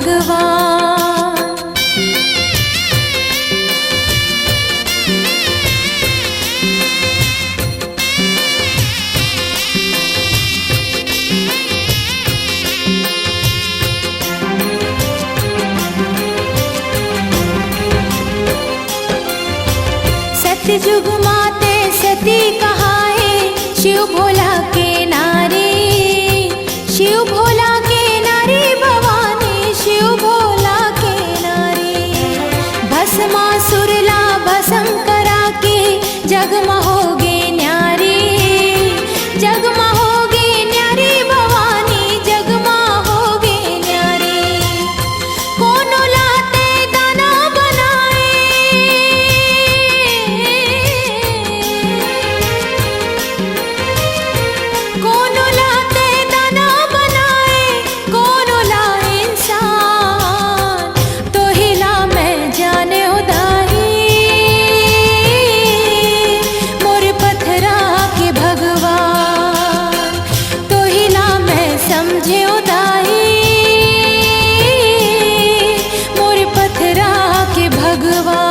भगवान। सतयुग माते सती कहाए, शिव भोला के नारी, शिव भोला के नारी भवानी, शिव भोला के नारी। भस्मासुर ला भस्म करा के जगमहोगे न्यारी, जगमहोगे न्यारी भवानी, जगमहोगे न्यारी। कोनो लाते दाना बनाए, कोनो लाते दाना बनाए, कोनो ला इंसान, तो हिला मैं जाने उदाही, मोर पत्थरा के भगवान, तो हिला मैं समझे उदाही, मोर पत्थरा के भगवान।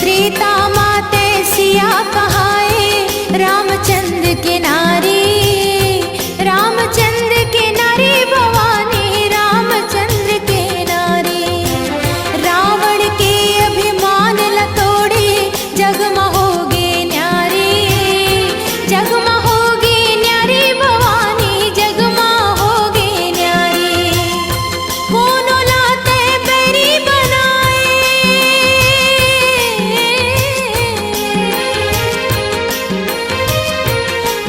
त्रेता माते सिया कहाए, रामचंद्र के नारी, रामचंद्र के नारी भवानी, रामचंद्र के नारी। रावण के अभिमान लतोड़े, जगमहोगे न्यारी, जगमहोगे न्यारी भवानी, जगमहोगे न्यारी। कोनो लाते बैरी बनाए,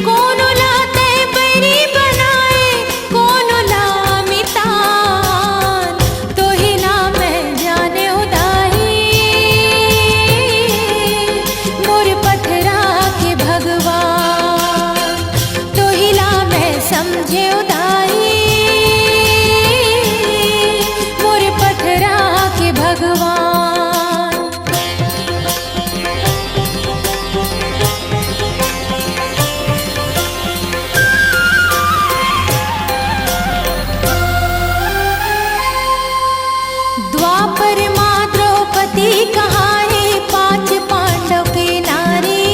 कोनो लाते बैरी बनाए, कोनो ला मितान, तो हिला मैं जाने उदाही, मोर पत्थरा के भगवान, तो हिला मैं समझे उदाही, मोर पत्थरा के भगवान। द्वापर माँ द्रौपदी कहाए, पांच पांडव के नारी,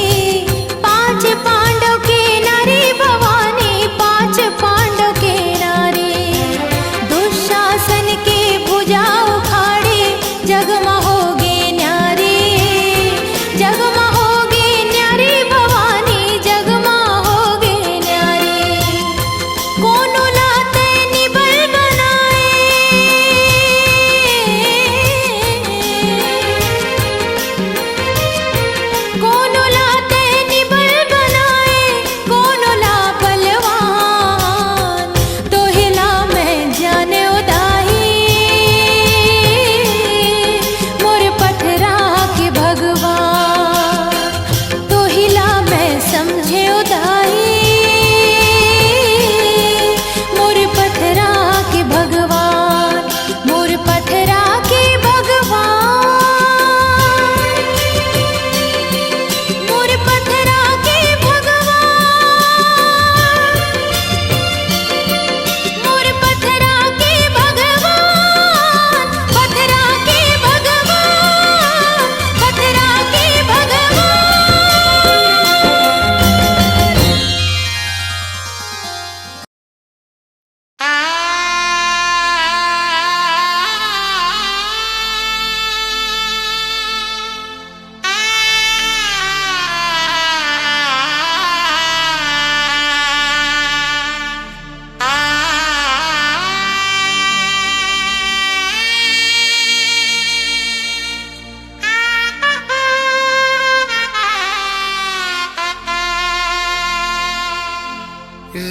पांच पांडव के नारी भवानी, पांच पांडव के नारी। दुशासन के भुजा उखाड़े, जगमहोगे न्यारी, जगमहोगे न्यारी भवानी, जगमहोगे न्यारी। कोनो लाते निबल बनाए, कोनो लाते निबल बनाए, कोनो ला बलवान, तो हिला मैं जाने उदाही, मोर पत्थरा के भगवान, तो हिला मैं समझे उदाही, मोर पत्थरा के भगवान, मोर पत्थरा के भगवान, मोर पत्थरा के भगवान, मोर पत्थरा के भगवान, पत्थरा के भगवान, पत्थरा के भगवान।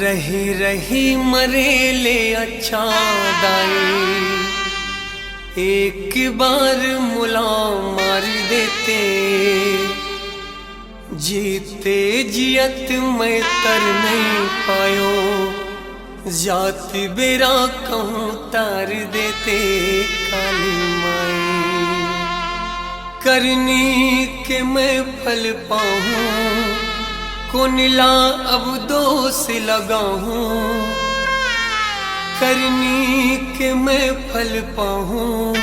रही रही मरे ले अच्छा दाई, एक बार मुला मार देते, जीते जियत मैं तर नहीं पायो, जात बेरा कहूँ तार देते काली माई। करनी के मैं फल पाऊँ, कुनला अब दोष लगाऊँ, करनी के मैं फल पाऊँ,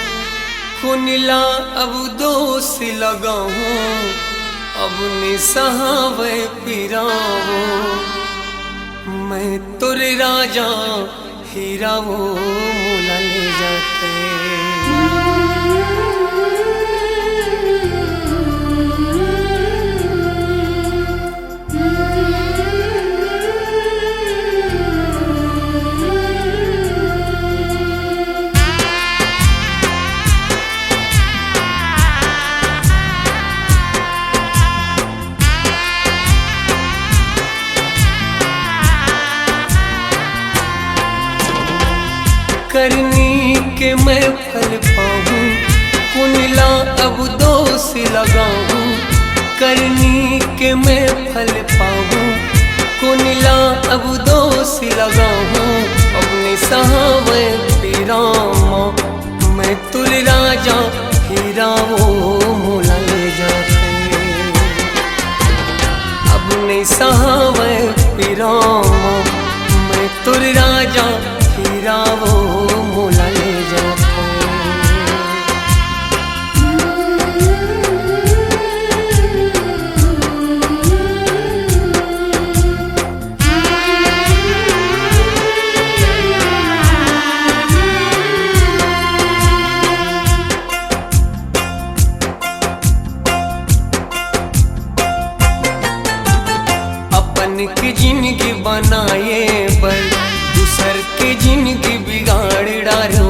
कुनला अब दोष लगाऊँ, अब निसहावे पिरावो, मैं तुर राजा हीरा वो मोला ले जाते। करनी के मैं फल पाऊँ, कुनला अब दोष लगाऊँ, करनी के मैं फल पाऊँ, कुनला अब दोष लगाऊँ, अपने सहावे पिरामा, मैं तुर राजा हीरा वो मोला ले जाते। अपने सहावे पिरामा, मैं तुर राजा हीरा वो मोला ले जाते। अपन की जिंदगी बनाए पर दूसर के जिंदगी बिगाड़ डालो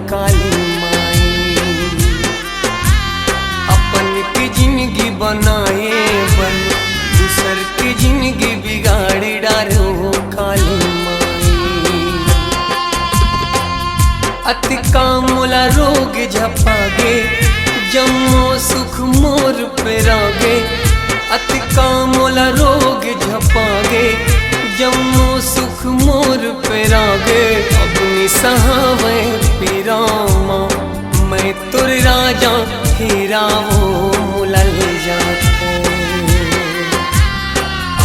काली माई। अपन की जिंदगी बनाए पर दूसर की जिंदगी बिगाड़ डालो काली माई। अति कामुला रोग झपागे, जम्मो सुख मोर पे रागे, अति कामुला रोग झपागे, जम्मो सुख मोर पे रागे, अपनी सहावे पिरामा, मैं तुर राजा हीरा वो मोला ले जाते।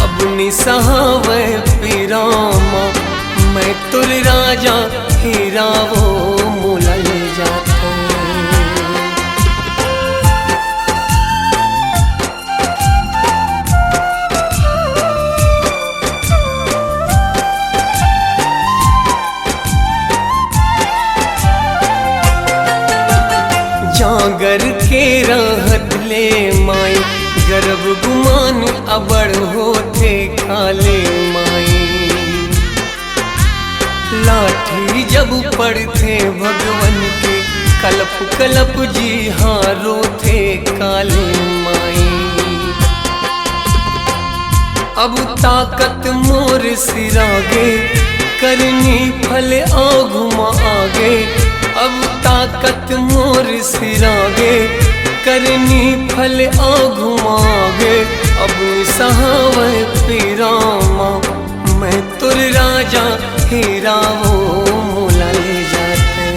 अपनी सहावे पिरामा, मैं तुर राजा हीरा वो मोला ले जाते। जागर के रहत ले माई, गर्भ गुमान अबड़ होते काले माई। लाठी जब पड़ते भगवन के, कलप कलप जी हारो थे काले माई। अब ताकत मोर सिरागे, करनी फल आघुमा आगे, अब ताकत मोर सिरागे, करनी फल आघुमागे, अब सहावे पिरामा, मैं तुर राजा हीरा वो मोला ले जाते।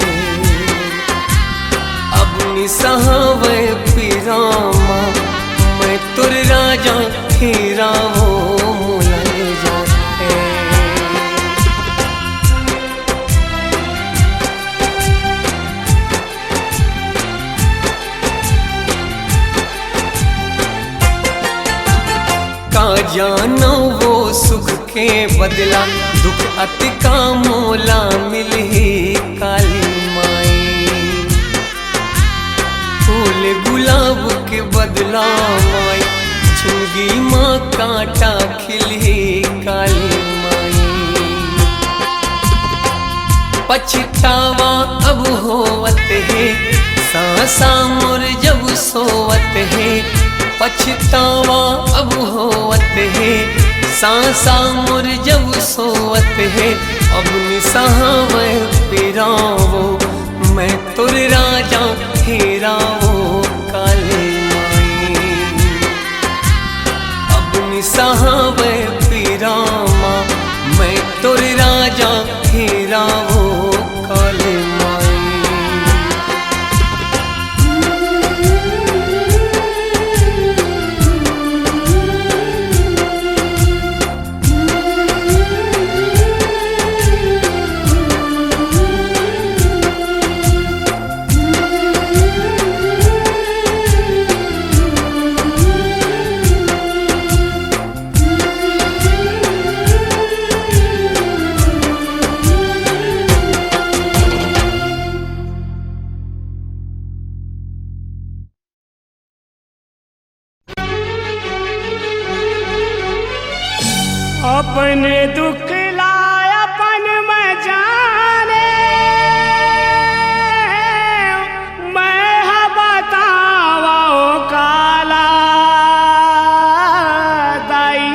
अब सहावे पिरामा, मैं तुर राजा हीरा वो मोला ले जाते। का जानो वो सुख के बदला, दुख अति का मोला मिले काली माई। फूल गुलाब के बदला माई, जिंदगी माँ कांटा खिले काली माई। पछतावा अब होवत है, सांसा मोर जब सोवत है, पछतावा अब होवत है, सांसा मोर जब सोवत है। अब निसहावे पिरावो, मैं तुर राजा हेरा वो काले माई। अब निसहावे पीरामा मैं तुर राजा हेरा वो काले माई। अपने दुख लाय अपन में जाने, मैं बतावा काला दाई,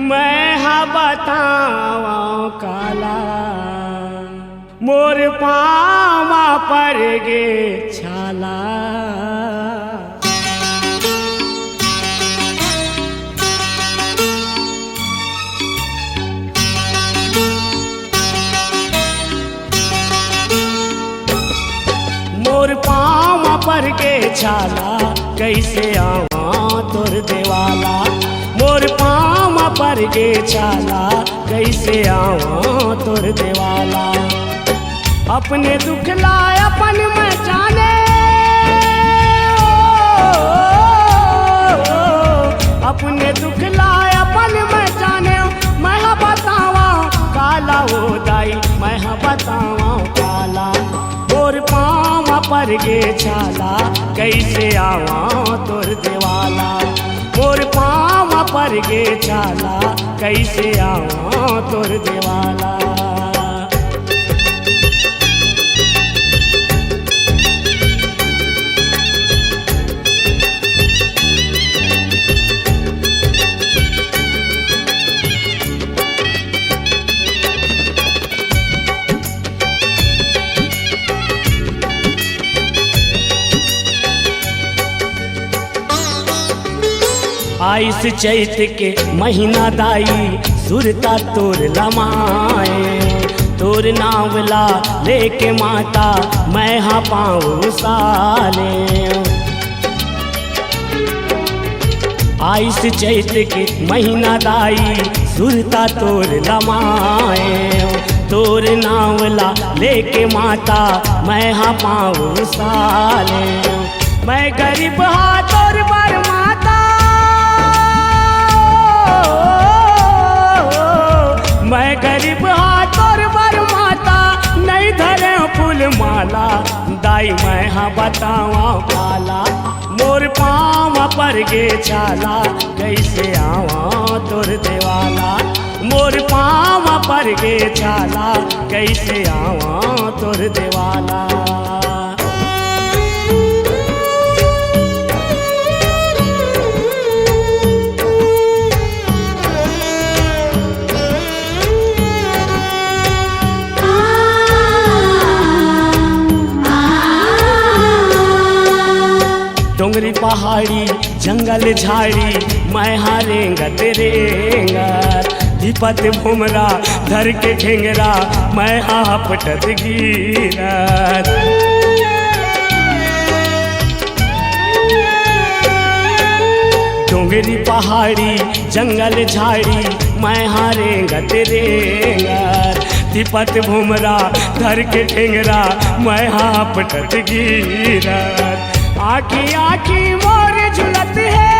मैं बतावा काला। मोर पावा पर गे छाला, मोर पाँव पर के छाला, कैसे आवा तोर देवाला। मोर पाँव पर के छाला, कैसे आवा तोर देवाला। अपने दुख लाय अपन में जाने, अपने दुख लाय अपन में जाने। मैं बतावा काला वो दाई, मैं बतावा काला। मोर पाँव पर गे छाला, कैसे आवा तोर देवाला। मोर पाँव पर गे छाला, कैसे आवा तोर देवाला। आइस चैत के महीना दाई, सुरता तोर लमाए। तोर नावला लेके माता, मैं हाँ पाँव साले। आइस चैत के महीना दाई, सुरता तोर लमाए। तोर नावला लेके माता, मैं हाँ पाँव साले। मैं गरीब हाँ तोर बर माता, मैं गरीब हाँ तोर बर माता। नहीं धरे फूल माला, दाई मैं हाँ बतावा काला। मोर पाँव पर गे छाला, कैसे आवा तोर देवाला। मोर पाँव पर गे छाला, कैसे आवा तोर देवाला। डोंगरी पहाड़ी जंगल झाड़ी, मैं हाँ रेंगत रेंगत। विपत भुमरा धर के ठेंगरा, मैं हाँ पटत गिरत। डोंगरी पहाड़ी जंगल झाड़ी, मैं हाँ रेंगत रेंगत। विपत भुमरा धर के ठेंगरा, मैं हाँ पटत गिरत। आँखी आँखी मोर झुलत है,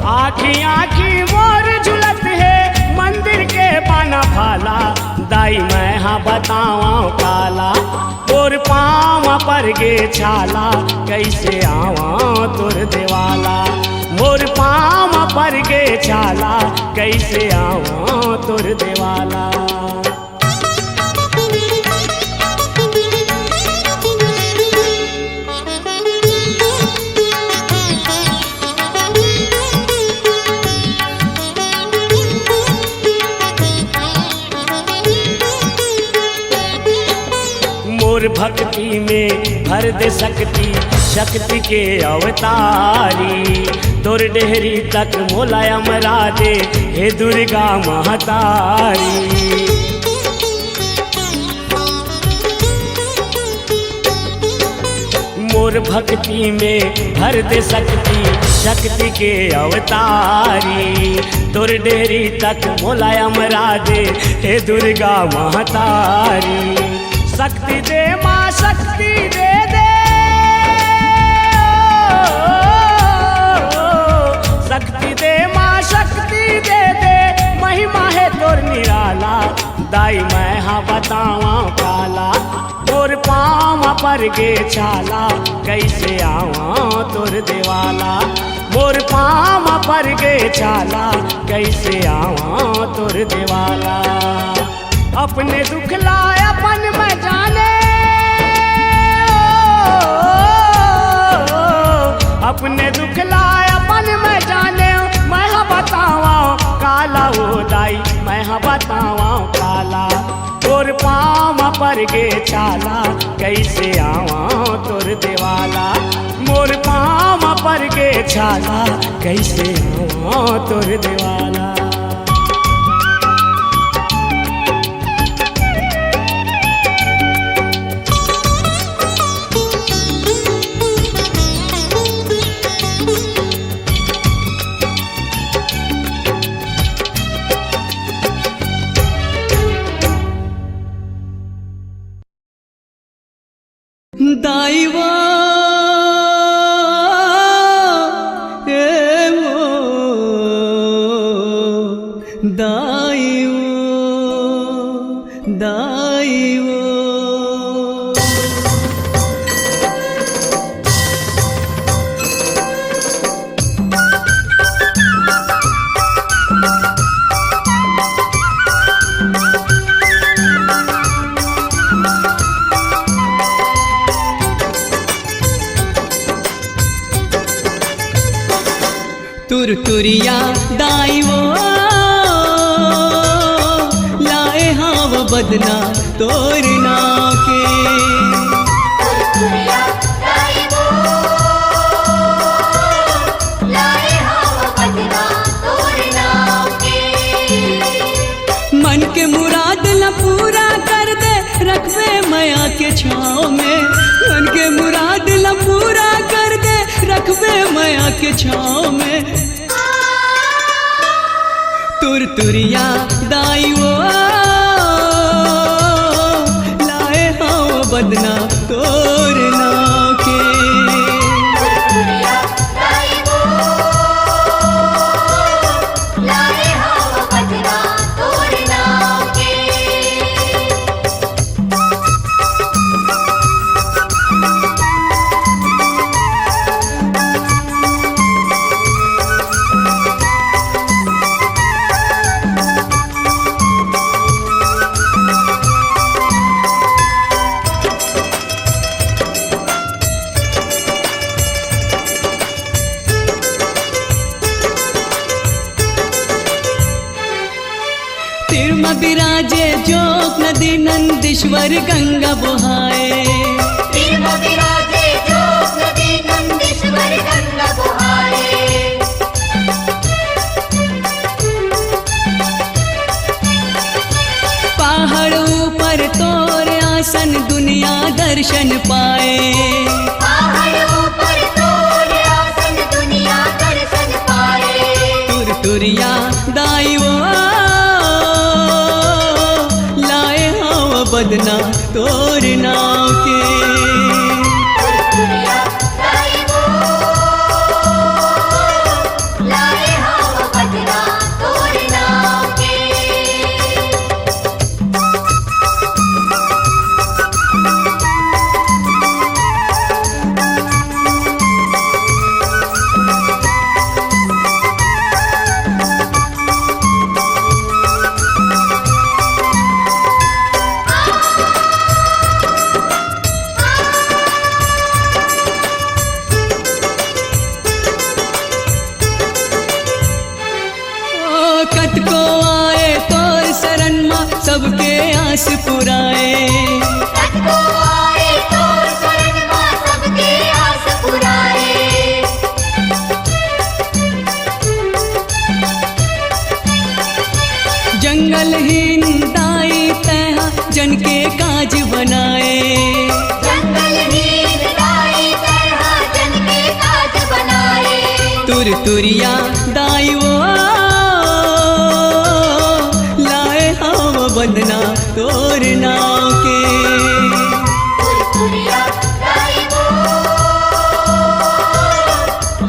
आँखी आँखी मोर झुलत है। मंदिर के पाना भाला, दाई मैं हाँ बतावा काला। मोर पाँव पर गे छाला, कैसे आवा तोर देवाला। मोर पाँव पर गे छाला, कैसे आवा तोर देवाला। भक्ति में भर दे शक्ति, शक्ति के अवतारी। तोर डेहरी तक मोला अमरा दे, हे दुर्गा महतारी। मोर भक्ति में भर दे शक्ति, शक्ति के अवतारी। तोर डेहरी तक मोला अमरा दे, हे दुर्गा महतारी। शक्ति दे माँ शक्ति दे दे, शक्ति दे माँ शक्ति दे दे। महिमा है तोर निराला, दाई मैं हाँ बतावा काला। तोर पाँव पर गे छाला, कैसे आवा तोर देवाला। मोर पाँव पर गे छाला, कैसे आवा तोर देवाला। अपने दुख लाए अपन में जाने, अपने दुख लाए अपन में जाने। मैं हाँ बतावा काला हो दाई, मैं हाँ बतावा काला। तोर पाँव पर गे छाला, कैसे आवा तोर देवाला। मोर पाँव पर गे छाला, कैसे आवा तोर देवाला। दाई वो ए वो, दाई वो, दाई वो। तुरतुरिया दाई वो लाए हाँ वो बदना तोरना के। तुरतुरिया दाई वो लाए हाँ वो बदना तोरना के। मन के मुराद ला पूरा कर दे, रखवे माया के छाँव में। मन के मुराद ला पूरा कर दे, रखवे माया के छाँव में। तुरतुरिया दाई वो लाए हाँ वो बदना तोरना के। तुरतुरिया दाई वो लाए हाँ वो बदना तोरना के। तिरमा विराजे जोग नदी नंदीश्वर गंगा बुहाए। तिरमा विराजे जोग नदी नंदीश्वर गंगा बुहाए। पहाड़ ऊपर तोर आसन दुनिया दर्शन पाए। पहाड़ ऊपर तोर आसन दुनिया दर्शन पाए। तुरतुरिया दाई वो लाए हाँ वो बदना तोरना के। तुरतुरिया दाई वो लाए हाँ वो बदना तोरना के। कत को आए तोर शरण माँ सबके आस पुराए। कत को आए तेज बनाए। जंगल नील दाई तरह जन के ताज बनाए। तुर तुरिया दाई वो लाए हम बंदना तोर नाव के। तुरतुरिया दाई वो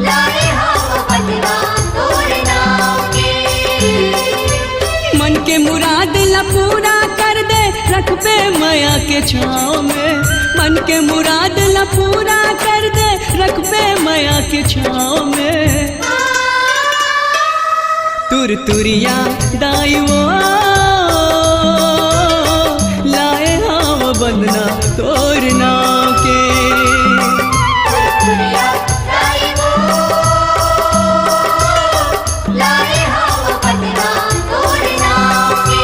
लाए हम बंदना तोर नाव के। मन के मुराद ला पूरा कर दे रखबे माया के छाँव में। मन के मुराद ला पूरा कर दे रखबे माया के छाँव में। तुर तुरिया दाई वो लाए हम बंदना तोर नाव के। तुरतुरिया दाई वो लाए हम बंदना तोर नाव के।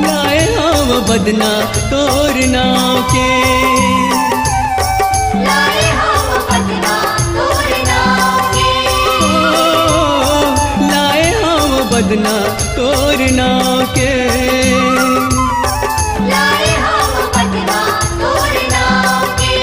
लाए हम बदना तोर नाव के। लाए हम बंदना तोर नाव के। ओ, लाए हम बदना तोर नाव के। लाए हम बंदना तोर नाव के।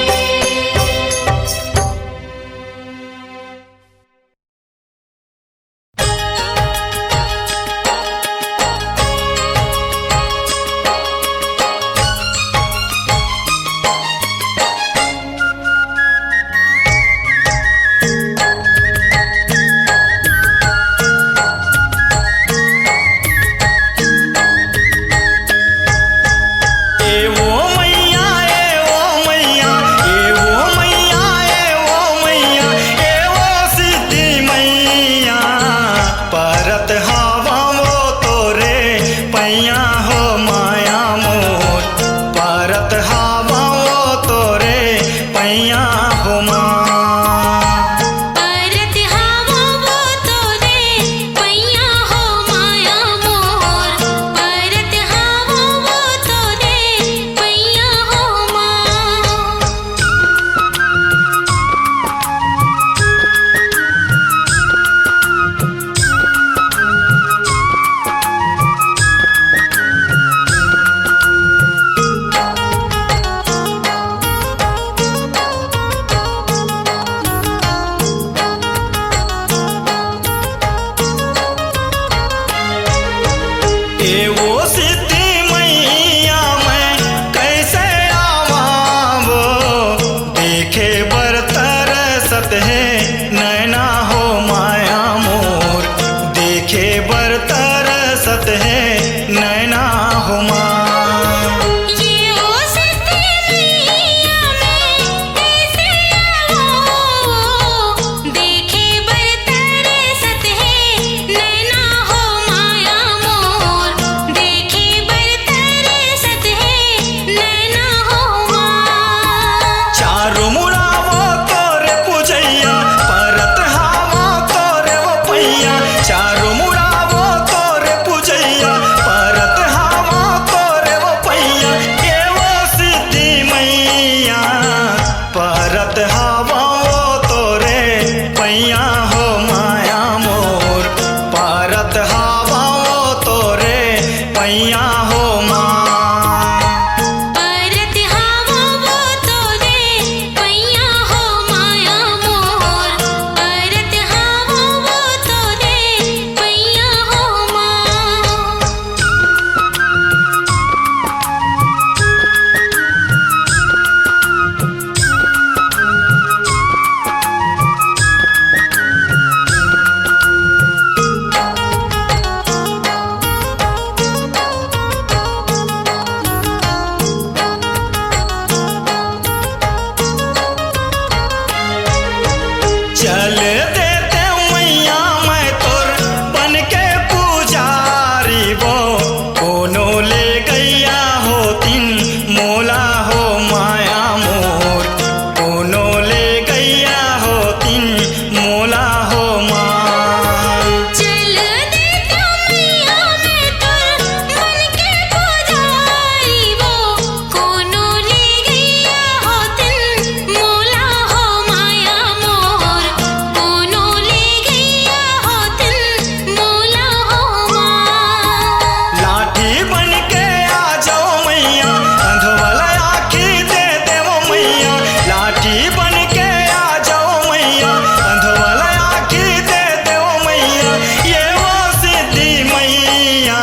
लाठी बन के आ जाओ मैया, अंधवाला आँखी दे दो मैया, ये वो सिद्धि मैया।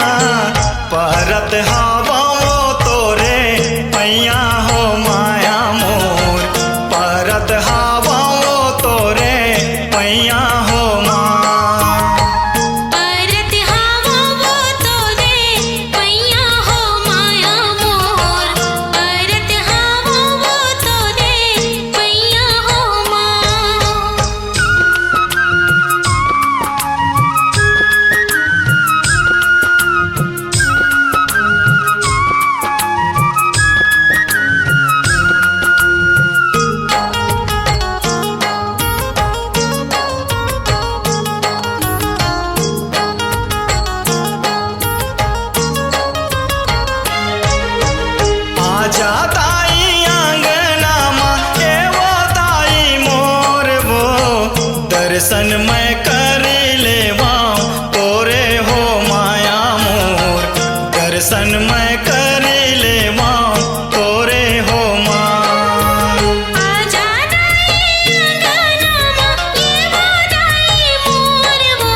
परत हवाओं तोरे पैया हो माया मोर, परत हवाओं तोरे पैया हो माँ। परत हवा वो तोरे पैया हो माया मोर, परत हवा वो तोरे पैया हो माँ। आजा ताई आंगना माँ, ए वो ताई मोर वो, दर्शन मैं कर लेवाऊं तोरे हो माया मोर, दर्शन मैं कर लेवाऊं तोरे हो माँ। आजा दाई अंगना माँ, ये वो दाई मोर वो,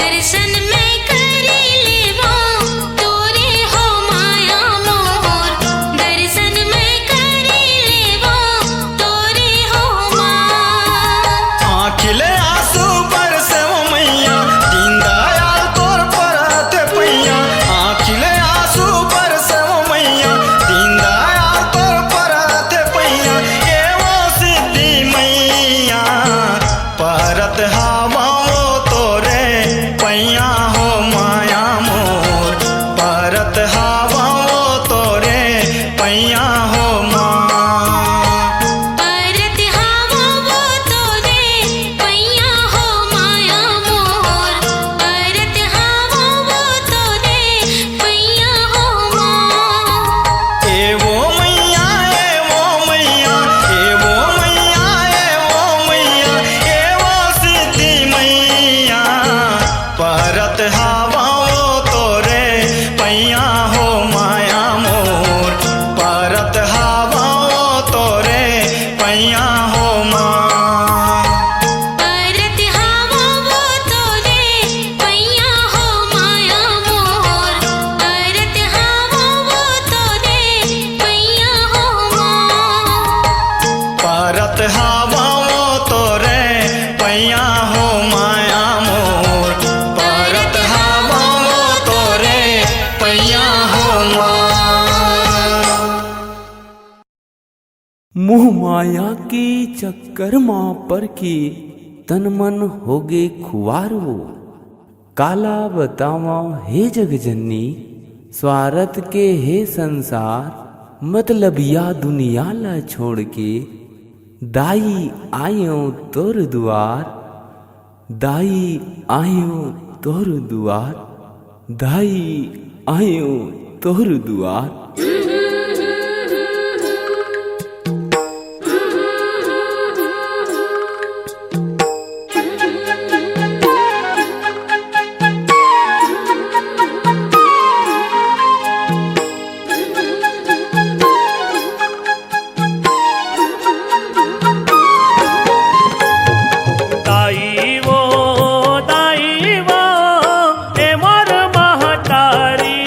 दर्शन मैं कर लेवा तोरे हो माया मोर, दर्शन मैं कर लेवा तोरे हो माँ। आँखिले आंसू बरसे वो मैया, दीन दयाल तोर परत पैया, आँखिले आंसू बरसे वो मैया, दीन दयाल तोर परत पैया, ये वो सिद्धि मैया। परत हवाओं तोरे पैया हो माया मोर, परत हवाओं तोरे पैया हो माँ। परत हवा वो तोरे पैया हो माया मोर, परत हवा वो तोरे पैया हो माँ। ए वो मैया, ए वो मैया, ए वो मैया, ए वो मैया, ए वो सिद्धि मैया। परत हवाओं तोरे पैया हो माया मोर, परत हवाओं तोरे पैया हो माँ। परत हवा वो तोरे पैया हो माया मोर, परत हवा वो तोरे पैया हो माँ। परत हवाओं तोरे पैया हो माया मोर, परत हवाओं तोरे पैया हो माँ। मोह माया के चक्कर माँ पर के तन मन होगे खुआरो, काला बतावा हे जग जननी, स्वार्थ के हे संसार, मतलबिया दुनिया ला छोड़ के, दाई आयो तोर दुआर, दाई आयो तोर दुआर, दाई आयो तोर दुआर। दाई वो ए मोर महतारी,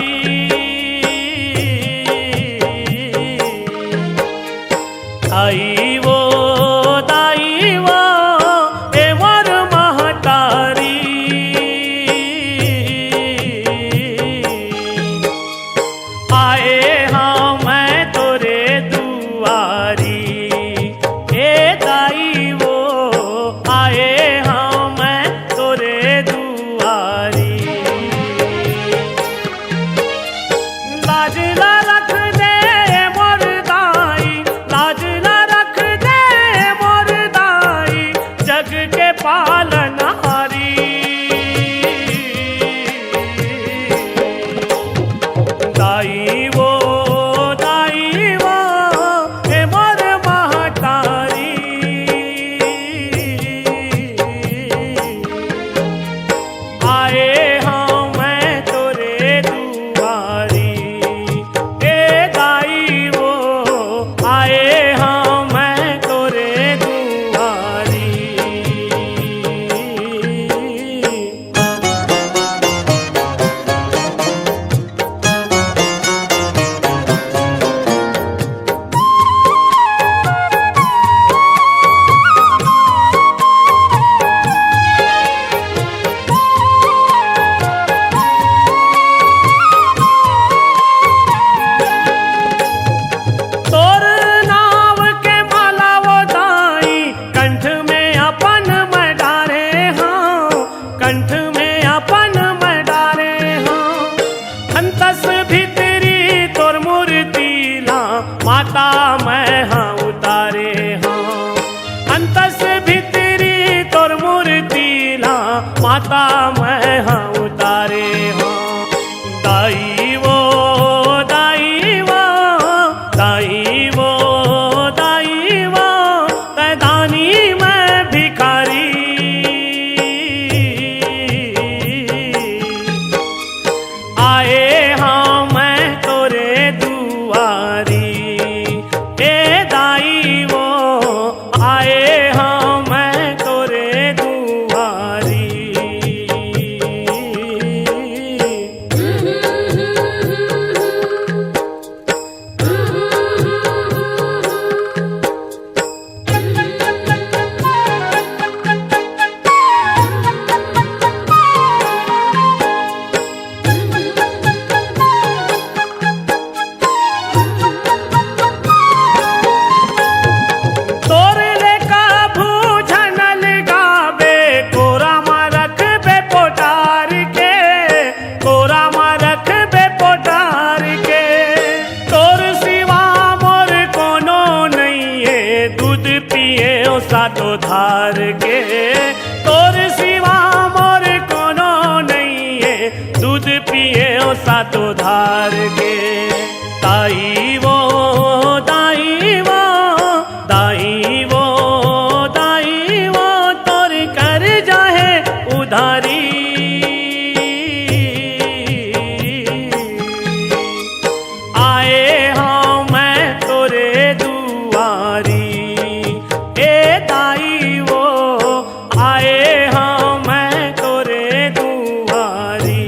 अंतस भितरी तोर मूर्तिला माता मैं हाँ उतारे हाँ दाई वो दाई वो दाई वो दाई वो तैदानी मैं भिखारी आए हाँ मैं तोरे दुआरी ए दाई वो आए हाँ मैं तोरे दुआरी सातो धार के तोर सिवा मोर कोनो नहीं है दूध पिए ओ सातो धार के दाई वो दाई वो दाई वो दाई वो तोर कर जाहे उधारी आए हाँ मैं तोरे दुआरी दाई वो आए हाँ मैं तोरे दुआरी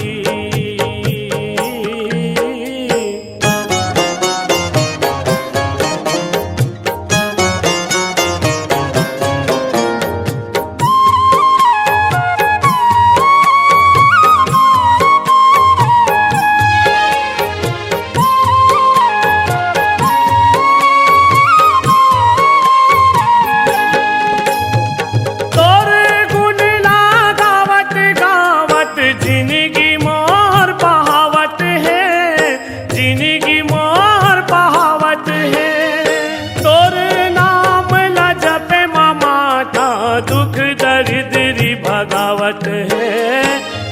दुख दरिद्री भगावत है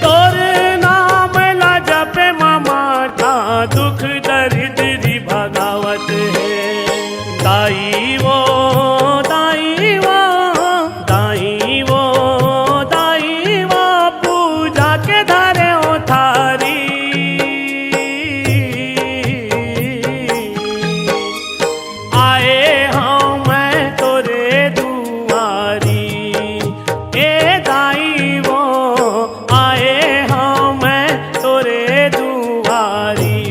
तोर नाम ला जपे माता दुख दरिद्री भगावत है दाई वो दाई वो दाई वो दाई वो पूजा के धरे ओ थारी आए हाँ मैं तोरे दुआरी ए दाई वो आए हाँ मैं तोरे दुआरी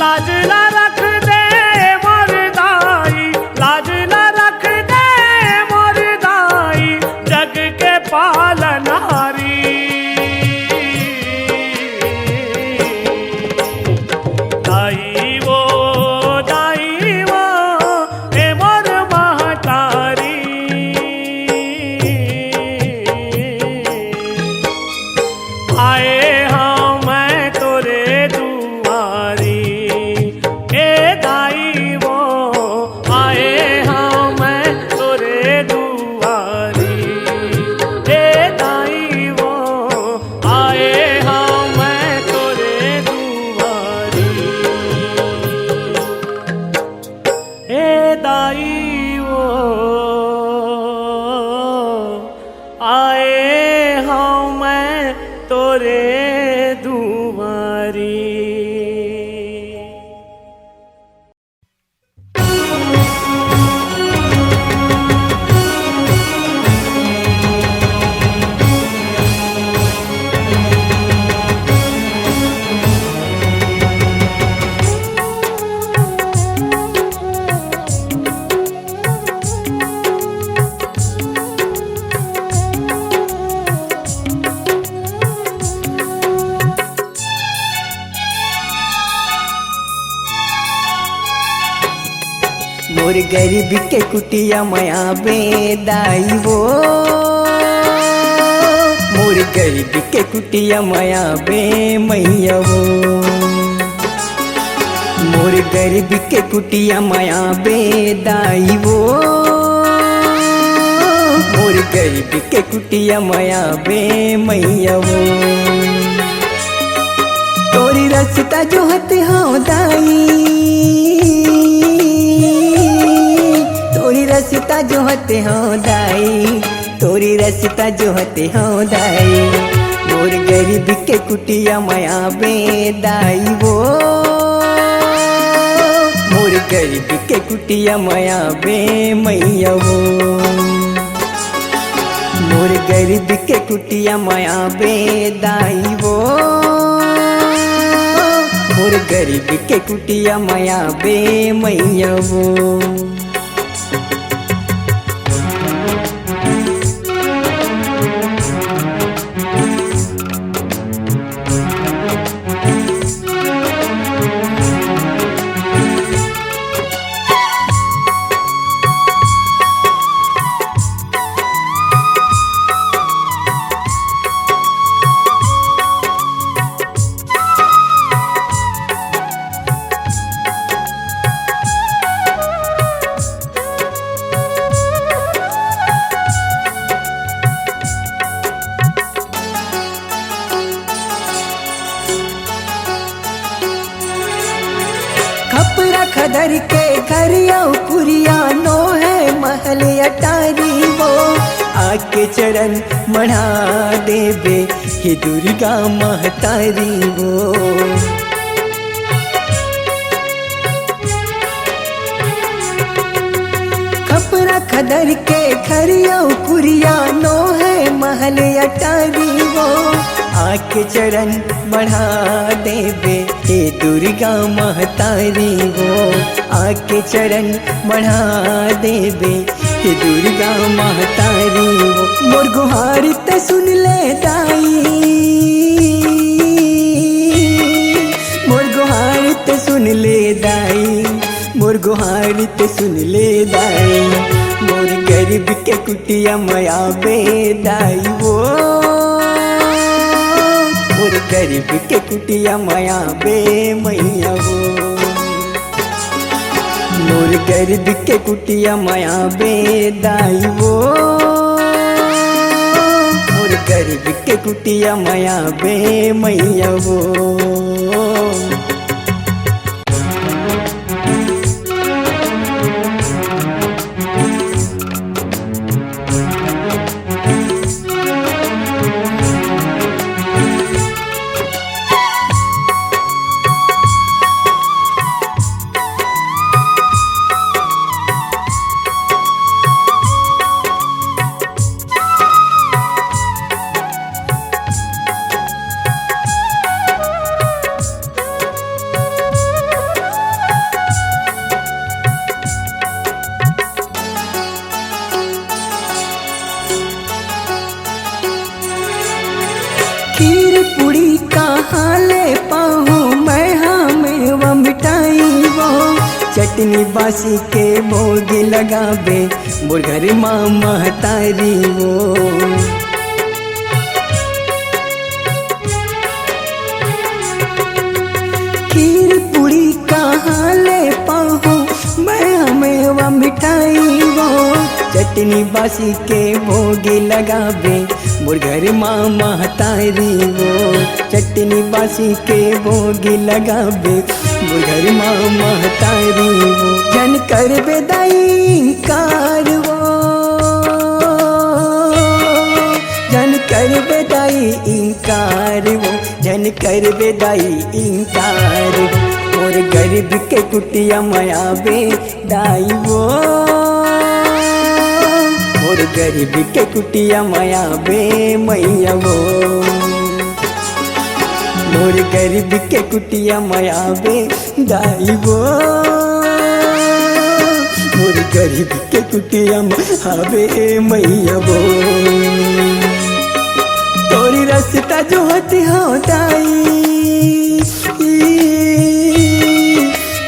लाज ला रख दे मोर दाई लाज ला रख दे मोर दाई जग के पालनहारी दाई वो ए मोर महतारी आए हाँ मैं तोरे दुआरी ए दाई वो आए हाँ मैं तोरे दुआरी ए दाई वो आए हाँ मैं तोरे दुआरी ए दाई वो आए हाँ मैं तोरे दुआरी मोर गरीब के कुटिया मया बेदाई वो मोर गरीब के कुटिया मया बे मैया वो मोर गरीब के कुटिया माया बेदाई वो, मोर गरीब के कुटिया माया बे मैया वो। तोरी रास्ता जो हते हाँ दाई, तोरी रास्ता जो हते हाँ दाई, तोरी रास्ता जो हते हाँ दाई। मोर गरीब के कुटिया माया बेदाई वो, मोर गरीब के कुटिया माया बे मैया वो। मोर गरीब के कुटिया माया बेदाई वो, मोर गरीब के कुटिया माया बे मैया वो। खपरा खदर के घरिया कुरिया नो है महल अटारी वो। आके चरण मढ़ा देवे हे दुर्गा महतारी वो। खपरा खदर के घरिया कुरिया नो है महल अटारी वो। आके चरण बढ़ा देवे हे दुर्गा महतारी वो। आके चरण बढ़ा देवे हे दुर्गा महतारी वो। मोर गुहारी ते सुन ले दाई, मोर गुहारी ते सुन ले दाई, मोर गुहारी ते सुन ले दाई। मोर गरीब के कुटिया माया बेदाई वो, मोर गरीब के कुटिया माया बे मैया वो। मोर गरीब के कुटिया माया बेदाई वो, मोर गरीब के कुटिया माया बे मैया वो। खीर पूरी कहाँ ले पाऊँ मैं, हाँ मेवा मिठाई वो। चटनी बासी के भोग लगावे मोर घर माँ महतारी वो। खीर पूरी कहाँ ले पाऊँ मैं, हाँ मेवा मिठाई वो। चटनी बासी के भोग लगावे मोर घर माँ महतारी वो। चटनी बासी के भोग लगावे मोर घर माँ महतारी वो। जन कर बेदाई कार वो, जन कर बेदाई इंकार वो, जन कर बेदाई इंकार वो। मोर गरीब के कुटिया माया बेदाई वो, मोर गरीब के कुटिया माया बे मैया वो। मोर गरीब के कुटिया माया बे दाई वो, मोर गरीब के कुटिया माया बे मैया वो। तोरी रास्ता जो हते हाँ दाई,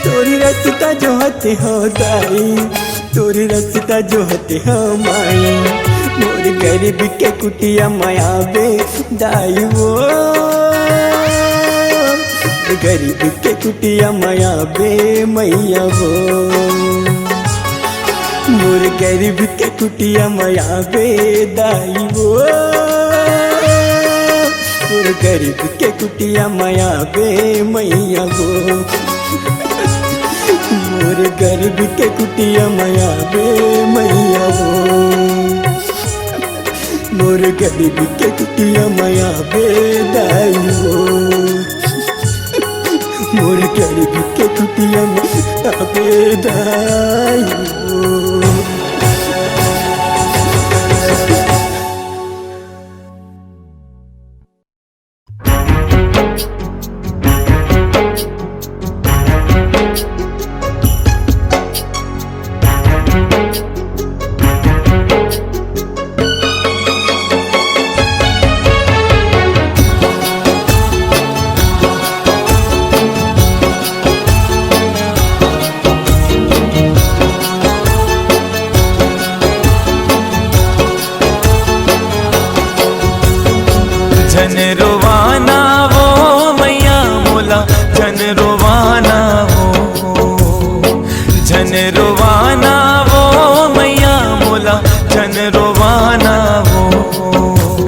तोरी रास्ता जो हते हाँ दाई, तोरी रास्ता जो हते हाँ माई। मोर गरीब के कुटिया माया बे दाई वो, गरीब के कुटिया माया बे मैया वो, मोर गरीब के कुटिया माया बे दाई वो, मोर गरीब के कुटिया माया बे मैया वो, मोर गरीब के कुटिया माया बे मैया वो, मोर गरीब के कुटिया माया बे दाई वो, मोर गरीब के कुटिया माया बे दाई वो। जन रोवाना वो मैया मोला, जन रोवाना वो, जन रोवाना वो मैया मोला, जन रोवाना वो।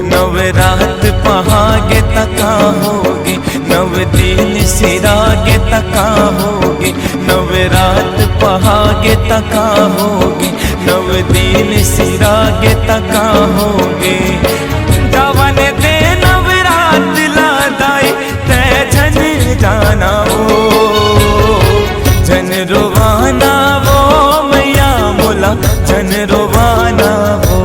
नवरात पहागे तका होगे, नव दिन सिरागे तका होगे, नवरात पहागे तका होगे, नव दिन सिरागे तका होगे। जवन दे नवरात लादाई ते जन जाना वो, जन रोवाना वो मैया मोला, जन रोवाना वो,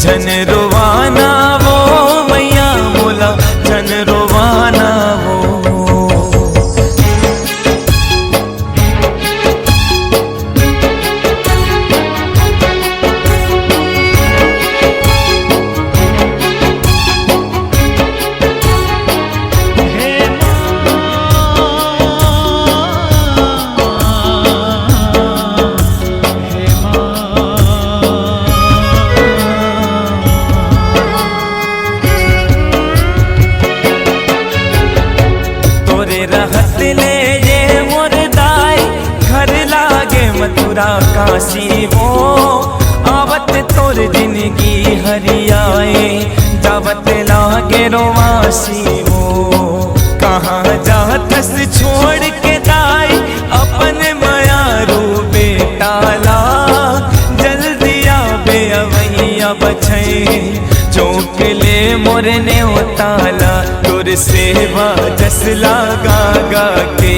जन रोवाना वो मैया मोला, जन रोवाना वो। रहत ले ये मोर दाई, घर लागे मथुरा काशी हो। आवत तोर जिंदगी हरियाए, जावत लागे रोवासी हो। कहाँ जातस छोड़ के दाई, अपन मायारू बेटाला। जल्दी आबे अवैया बछई, चौक ले मोर ने उताला। तोर सेवा जस लागा गा के,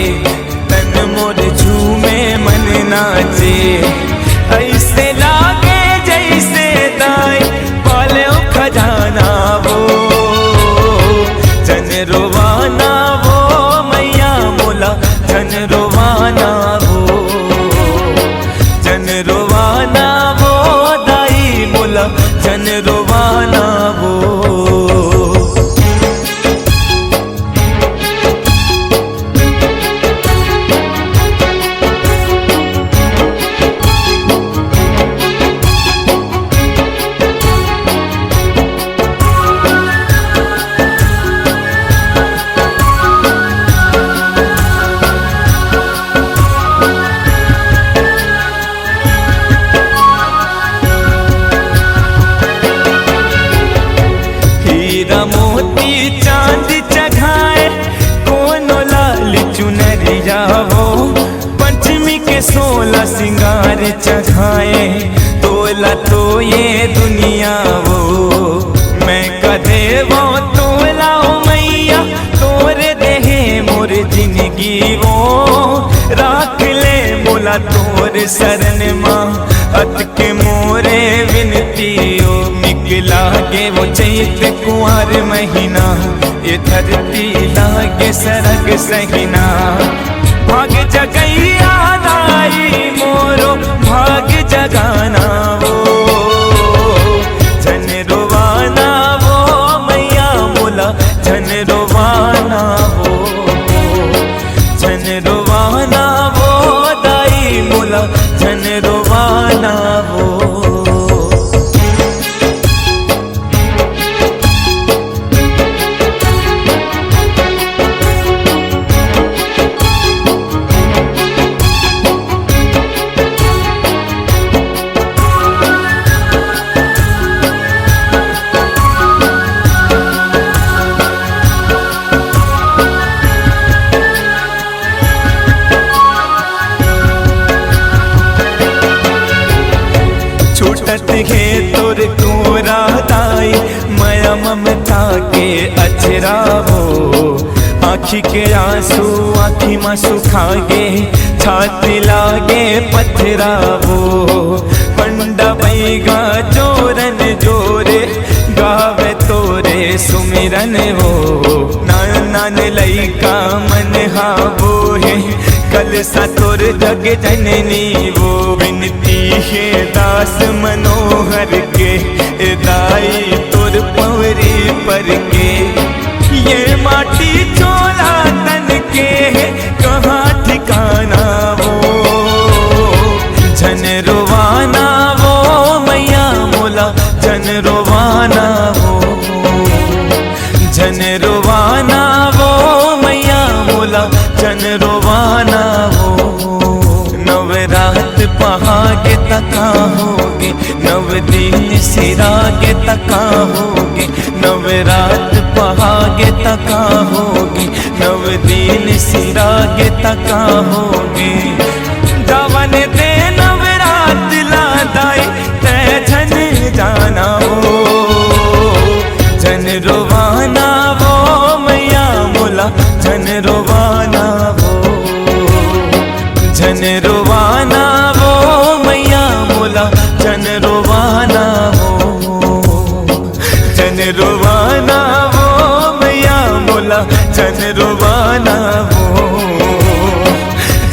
तन मोर झूमे मन नाचे। ऐसे लागे जैसे दाई पाले खजाना वो, जन रोवाना वो मैया मोला, जन रोवाना वो, जन रोवाना वो दाई मोला, जन रोवाना वो। मोती चांद चढ़ाए, कोनो लाल चुनरिया वो। पंचमी के 16 सिंगार चढ़ाए, तोला तो ये दुनिया वो। मैं कदे वो तोला मैया, तोरे देहे मोर जिंदगी वो। राख ले मोला तोर शरण माँ, अत के मोरे विनती ओ। लागे वो चैत कुंवर महीना, ये धरती लागे सरग सहीना। भाग जगैया दाई मोरो, भाग जगाना वो। जन रोवाना वो मैया मोला, जन रोवाना वो, जन रोवाना वो दाई मोला, जन रोवाना वो। छूटत है तोर कोरा दाई माया ममता के अचरावो आँखी के आंसू आँखी में सुखागे छाती लागे पथरावो पंडा बैगा चोरन जोरे गावे तोरे सुमिरन हो नान नान लइका मन हावो है कल सा तोर जग जननी वो विनती है दास मनोहर के दाई तोर पवरी पर के ये माटी चोला तन के कहाँ ठिकाना वो जन रोवाना वो मैया मोला जन रोवाना वो जन रोवाना वो मैया मोला जन रोवाना वो नवरात पहागे तका होगे नव दिन सिरागे तका होगे नवरात पहागे तका होगे नव दिन सिरागे तका होगे जवन दे नवरात लादाई तै जन जाना हो जन रोवाना वो मैया मोला जन रोवाना वो जन रोवाना वो मैया मोला जन रोवाना वो जन रोवाना वो मैया मोला जन रोवाना वो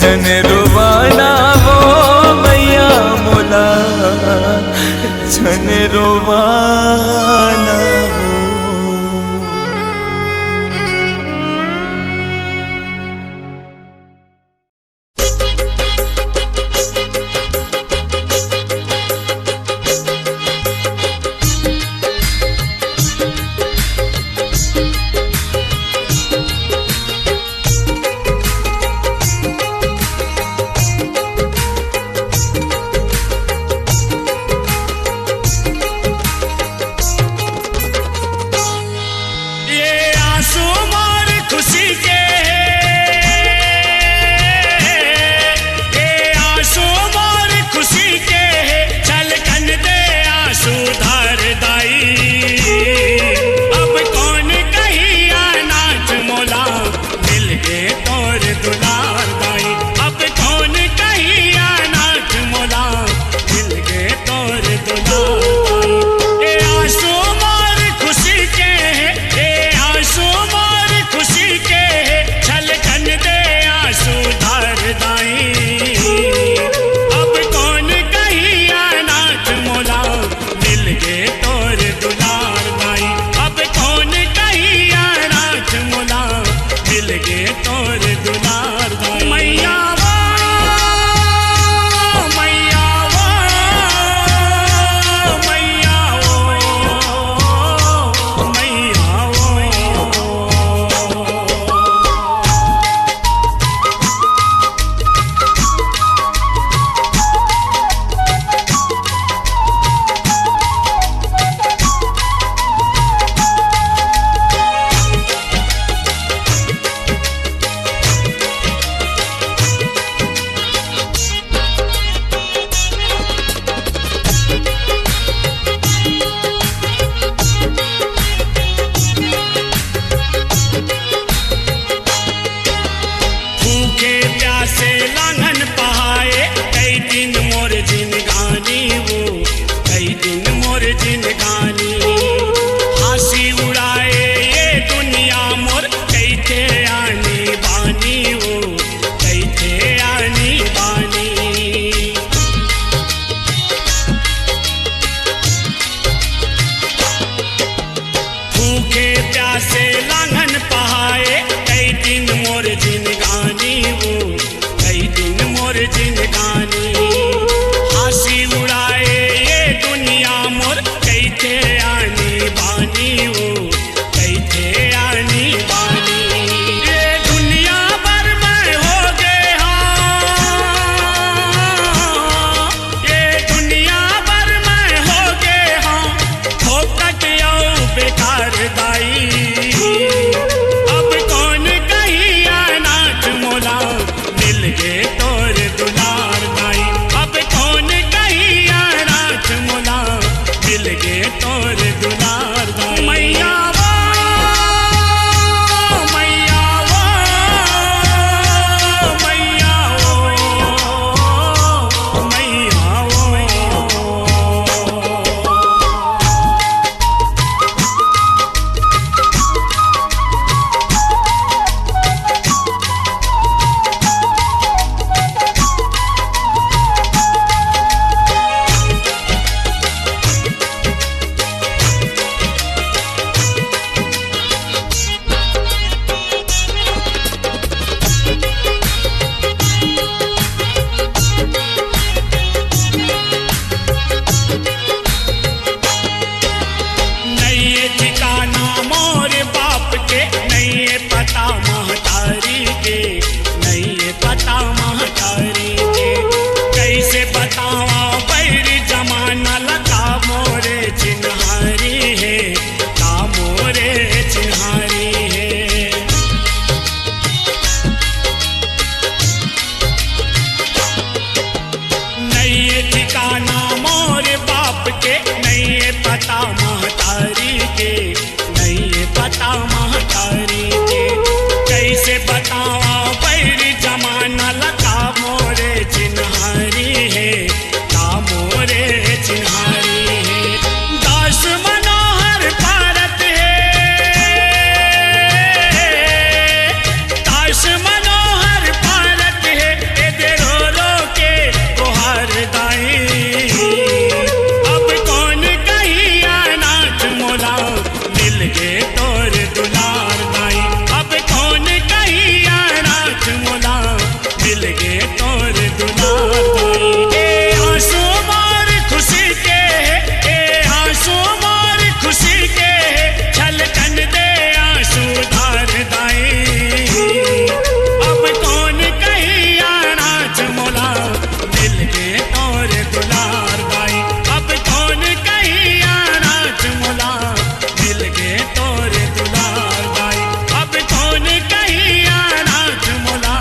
जन रोवाना वो मैया मोला जन रोवाना वो। सुधार दाई। अब कौन कहिया नाच मोला मिल गे तोर दुलार दाई। अब कौन कहिया नाच मोला मिल गे तोर दुलार दाई। ए आंसू मार खुशी के, ए आंसू मार खुशी के, छलकन दे आंसू धार दाई। अब कौन कहिया नाच मोला मिल गे तोर दुलार दाई। अब कौन कहिया नाच मोला मिल गे तोर दुलार दाई। अब कौन कहिया नाच मोला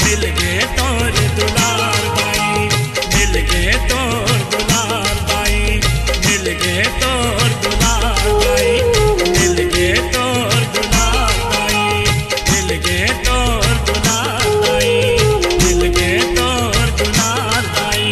मिल गे तोर दुलार दाई। मिल गे तोर दुलार दाई। मिल गे तोर दुलार दाई। मिल गे तोर दुलार दाई। मिल गे तोर दुलार दाई। मिल गे तोर दुलार दाई।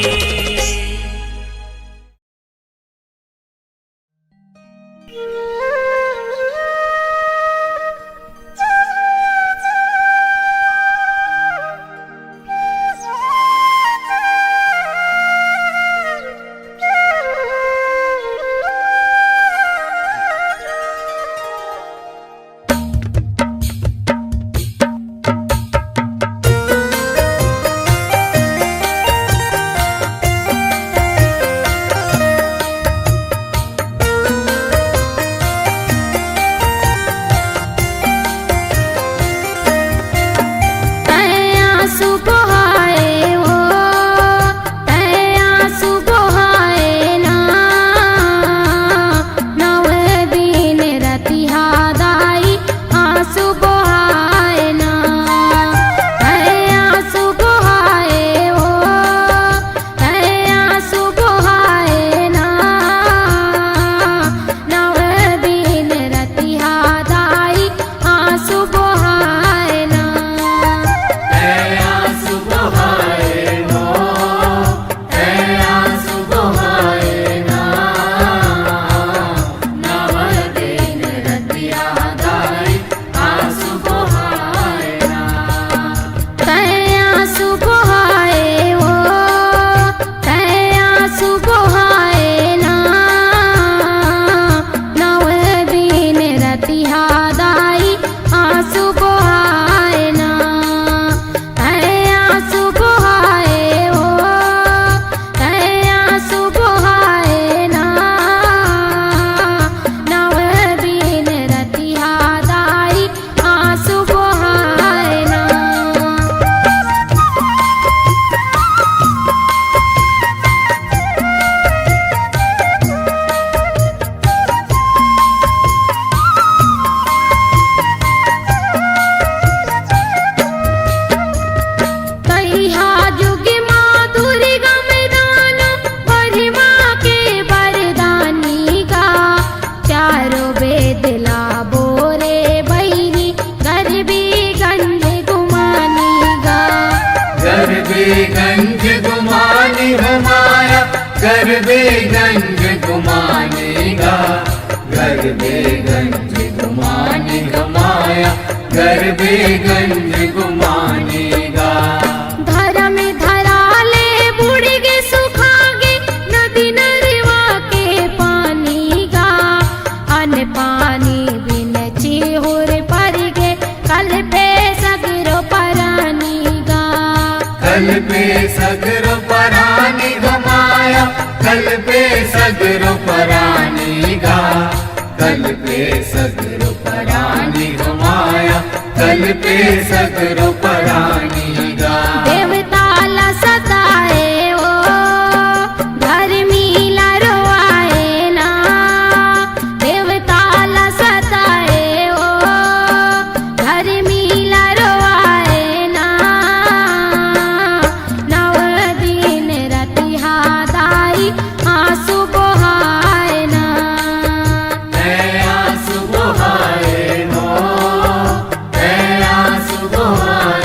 गंज गुमानी हो माया, गरबे गंज गुमानेगा। गरबे गंज गुमानी हो माया, गरबे गंज गुमानेगा। धर्म धराले बुड़गे सुखागे, नदी नरवा के पानी गा। अन पानी बिन चिहुर पर गे, कल पे सगरो परानी गा। कल पे सगरो परानी हो माया, कल पे सगरो परानी गा। कल पे सगरो परानी हो माया, कल पे सगरो परानी गा। देवता ला सताए ओ धर्मी ला रोआए ना। देवता ला सताए ओ धर्मी ला रोआए ना। नव दिन रतिहा दाई आंसू बहाए ना। आंसू बहाए नो, आंसू बहाए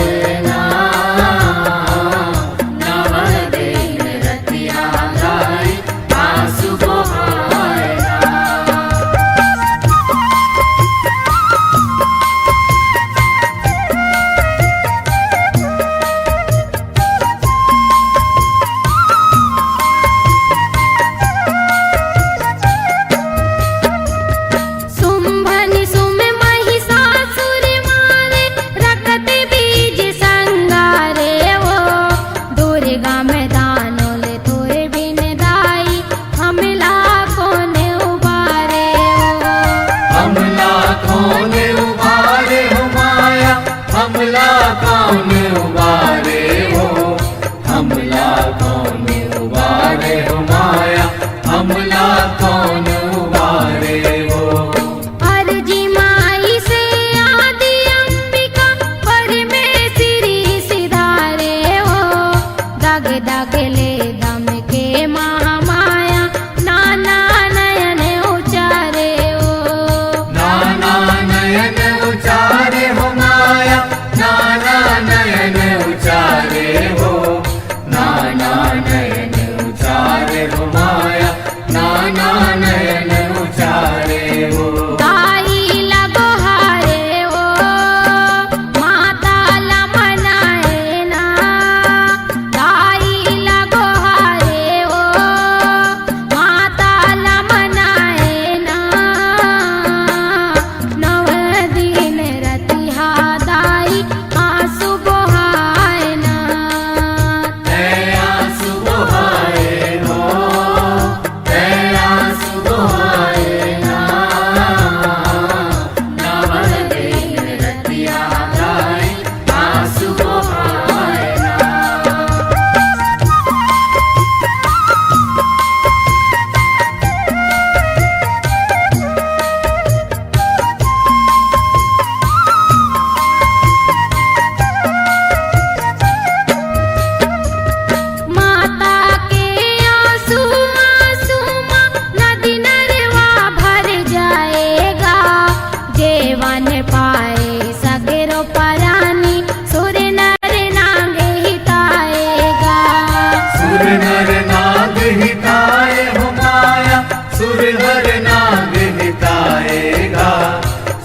नर नाग हिताए हो माया, सुर नर नाग हिताएगा।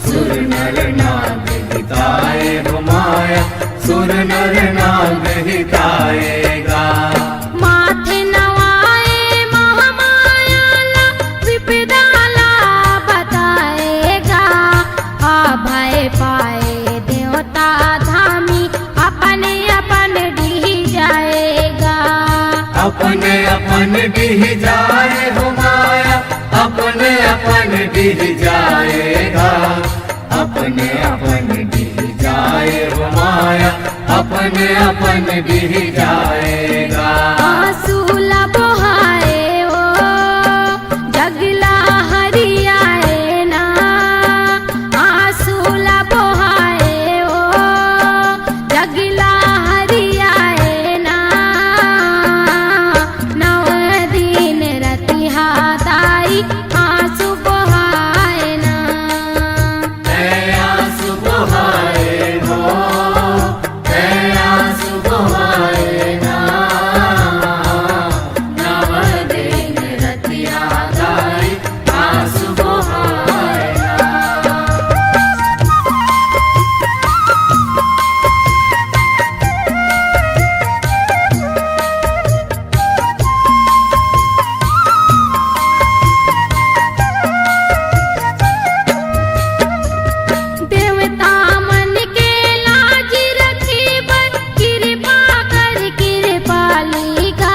सुर नर नाग हिताए हो माया, सुर नर नाग हिताएगा। माथे नवाए महामायाला विपदाला बताएगा। अभय पाए देवता धामी अपने अपन डी जाएगा। अपने अपन डिह जाए हो माया, अपने अपन डिह जाएगा। अपने अपन डिह जाए हो माया, अपने अपन डिह जाएगा। आंसूला बहाए ओ जगला हरियाए ना। आंसूला बहाए ओ जगला हरियाए ना। नव दिन रतिहा दाई आंसू बहाए ना। आंसू बहाए हो, आंसू बहाए ना। नव दिन रतिया दाई आंसू बहाए ना। देवता मन के लाज रखी बर कृपा कर कृपालिका।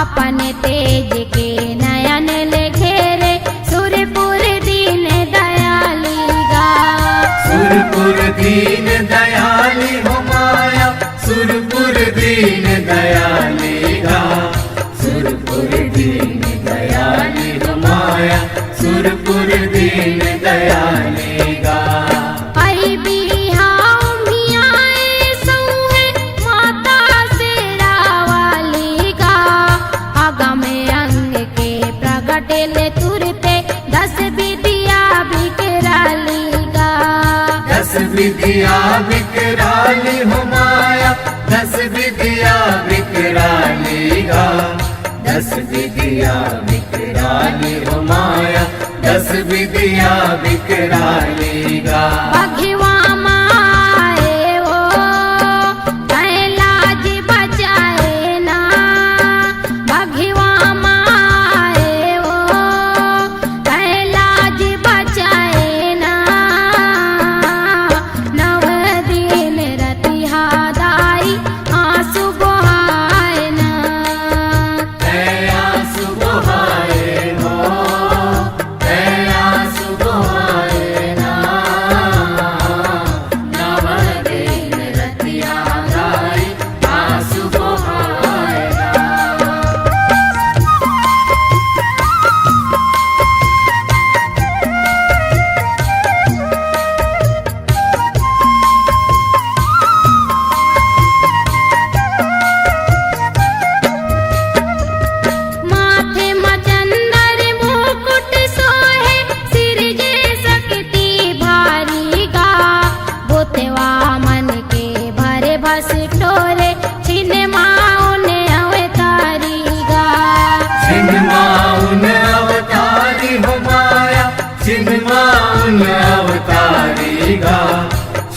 अपने तेज के नयन ले घेरे सुरपुर दीन दयालिका। सुरपुर दीन दयाली हो माया, सुरपुर दीन दयाली गा। सुरपुर दीन दयाली हो माया, सुरपुर दीन दयाली गा। आई बिहाऊ मियाए सौहे माता शेरा वाली का। अगम अंग के प्रगटे ले तुरते 10 विद्या बिकराली का। 10 विद्या विकराली हो माया, 10 विद्या विकराली गा। 10 विद्या विकराली हो माया, 10 विद्या विकराली गा। भगवा माए ओ कैलाज बचाए ना। भगवा माए ओ कैलाज बचाए ना। नव दिन रतिहा दाई आंसू बहाए ना। आंसू बहाए हो, आंसू बहाए ना। नव दिन रतिया दाई आंसू बहाए ना। माथे मचंदर मुकुट सोहे सिर जे शक्ति भारी गा। भूतवा मन के भरे भस टोरे छिन माउन अवतारी गा। छिन्माउन अवतारी हो माया, छिन्माउन अवतारी गा।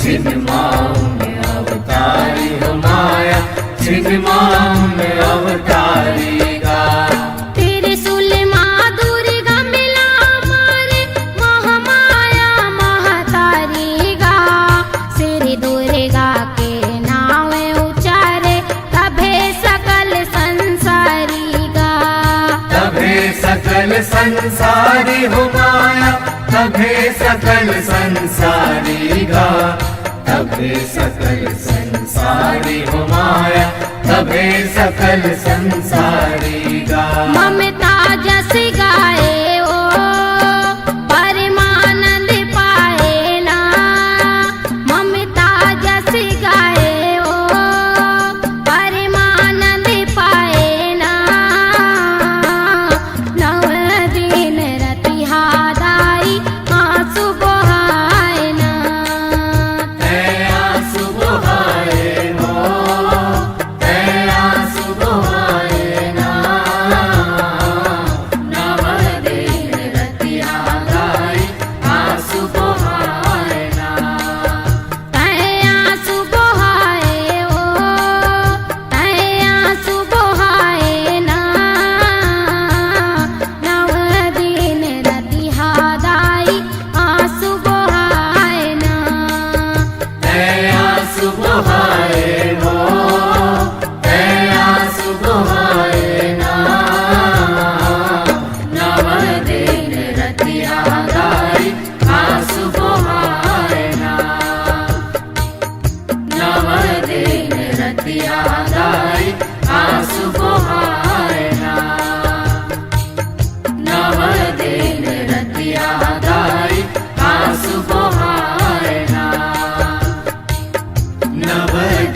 छिन्माउन अवतारी हो माया, छिन्माउन अवतारी गा। त्रिशूल माँ दुर्गा मिला मारे महामाया महतारी गा। सिर दुर्गा के नाम उचारे तभे सकल संसारी गा। तभे सकल संसारी हो माया, तभे सकल संसारी गा। तभे सकल संसारी हो माया, तभे सकल संसारी गा। ममता जस गाए ओ परमानंद पाए ना। ममता जस गाए ओ परमानंद पाए ना। नव दिन रतिहा दाई आंसू बहाए ना। आंसू बहाए हो, आंसू बहाए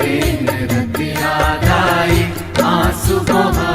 दिन रतिया दाई आंसू बहा